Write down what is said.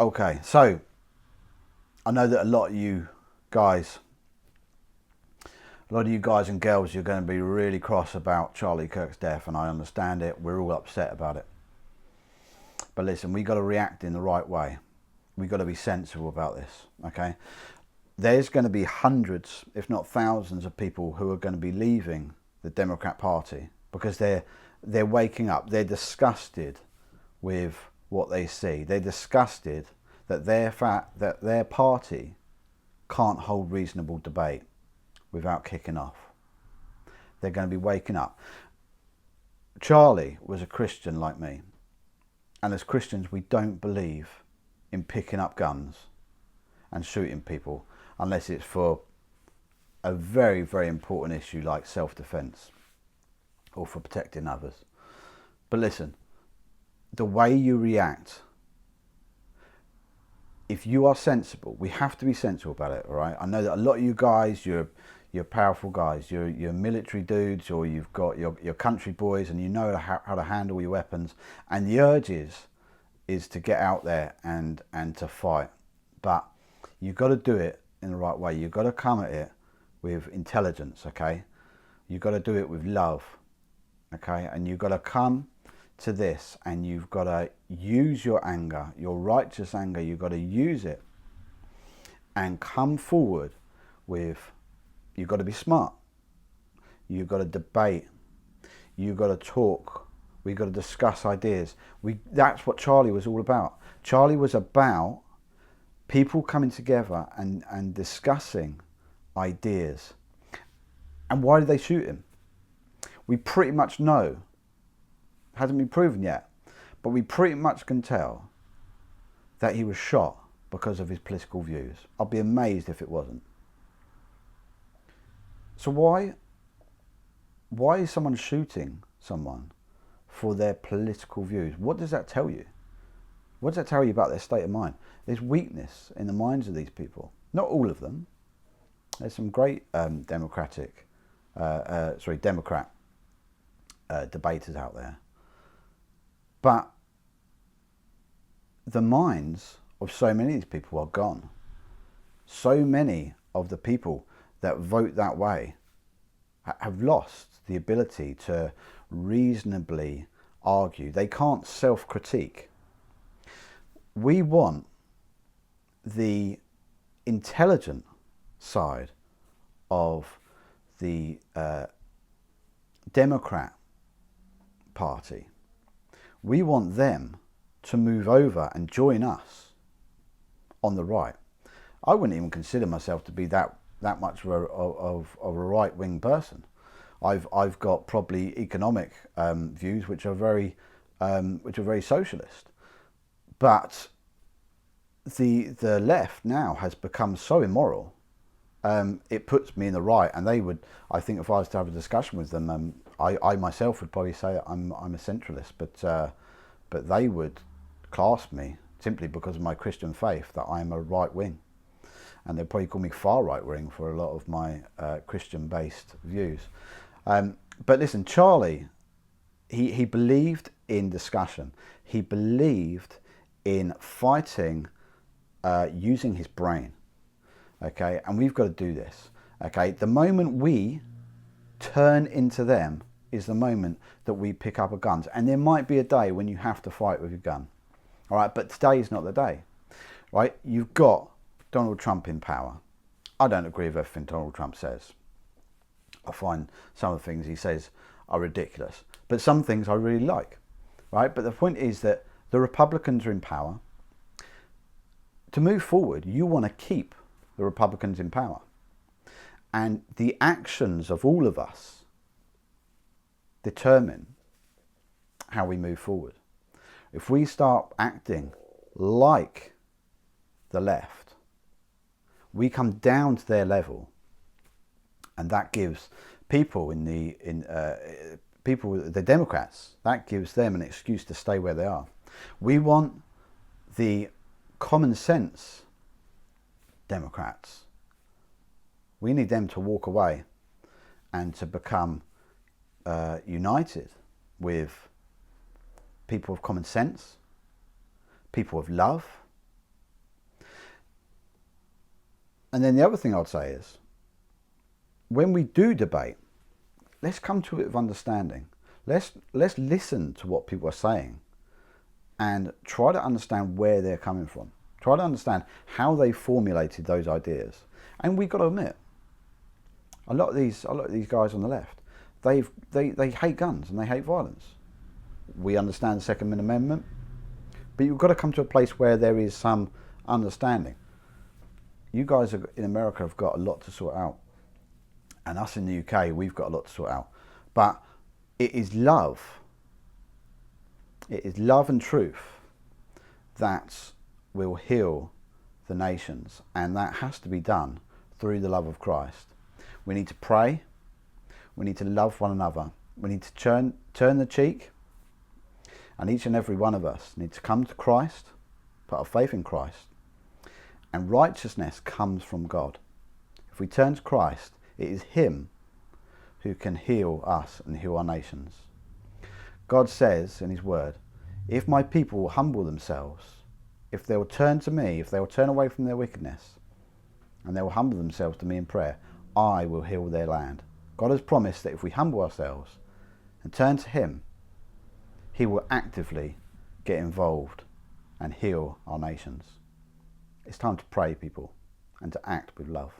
Okay, so I know that a lot of you guys, and girls, you're going to be really cross about Charlie Kirk's death, and I understand it. We're all upset about it. But listen, we got to react in the right way. We got to be sensible about this, okay? There's going to be hundreds, if not thousands, of people who are going to be leaving the Democrat Party because they're waking up. They're disgusted with what they see. They're disgusted that their party can't hold reasonable debate without kicking off. They're going to be waking up. Charlie was a Christian like me, and as Christians we don't believe in picking up guns and shooting people unless it's for a very, very important issue like self-defense or for protecting others. But listen, the way you react, if you are sensible, we have to be sensible about it, all right? I know that a lot of you guys, you're powerful guys, you're military dudes, or you've got your country boys, and you know how to handle your weapons, and the urge is to get out there and to fight. But you've got to do it in the right way. You've got to come at it with intelligence, okay? You've got to do it with love, okay? And you've got to come to this and you've got to use your anger, your righteous anger. You've got to use it and come forward with, you've got to be smart. You've got to debate. You've got to talk. We've got to discuss ideas. That's what Charlie was all about. Charlie was about people coming together and discussing ideas. And why did they shoot him? We pretty much know. Hasn't been proven yet, but we pretty much can tell that he was shot because of his political views. I'd be amazed if it wasn't. So why is someone shooting someone for their political views? What does that tell you? What does that tell you about their state of mind? There's weakness in the minds of these people. Not all of them. There's some great Democrat debaters out there. But the minds of so many of these people are gone. So many of the people that vote that way have lost the ability to reasonably argue. They can't self-critique. We want the intelligent side of the Democrat Party. We want them to move over and join us on the right. I wouldn't even consider myself to be that much of a right-wing person. I've got probably economic views which are very socialist, but the left now has become so immoral. It puts me in the right, and they would. I think if I was to have a discussion with them, I myself would probably say I'm a centralist, but they would class me simply because of my Christian faith that I'm a right wing, and they'd probably call me far right wing for a lot of my Christian based views. But listen, Charlie, he believed in discussion. He believed in fighting using his brain. Okay, and we've got to do this. Okay, the moment we turn into them is the moment that we pick up a gun. And there might be a day when you have to fight with your gun. All right, but today is not the day. Right, you've got Donald Trump in power. I don't agree with everything Donald Trump says. I find some of the things he says are ridiculous, but some things I really like. Right, but the point is that the Republicans are in power. To move forward, you want to keep the Republicans in power. And the actions of all of us determine how we move forward. If we start acting like the left, we come down to their level, and that gives people the Democrats, that gives them an excuse to stay where they are. We want the common sense Democrats. We need them to walk away and to become united with people of common sense, people of love, And then the other thing I'd say is, when we do debate, let's come to a bit of understanding. Let's listen to what people are saying and try to understand where they're coming from. Try to understand how they formulated those ideas. And we've got to admit, a lot of these guys on the left, they hate guns and they hate violence. We understand the Second Amendment, but you've got to come to a place where there is some understanding. You guys in America have got a lot to sort out, and us in the UK, we've got a lot to sort out. But it is love and truth that will heal the nations, and that has to be done through the love of Christ. We need to pray, we need to love one another, we need to turn the cheek, and each and every one of us need to come to Christ, put our faith in Christ, and righteousness comes from God. If we turn to Christ, it is Him who can heal us and heal our nations. God says in His word, if my people will humble themselves, if they will turn to me, if they will turn away from their wickedness, and they will humble themselves to me in prayer, I will heal their land. God has promised that if we humble ourselves and turn to Him, He will actively get involved and heal our nations. It's time to pray, people, and to act with love.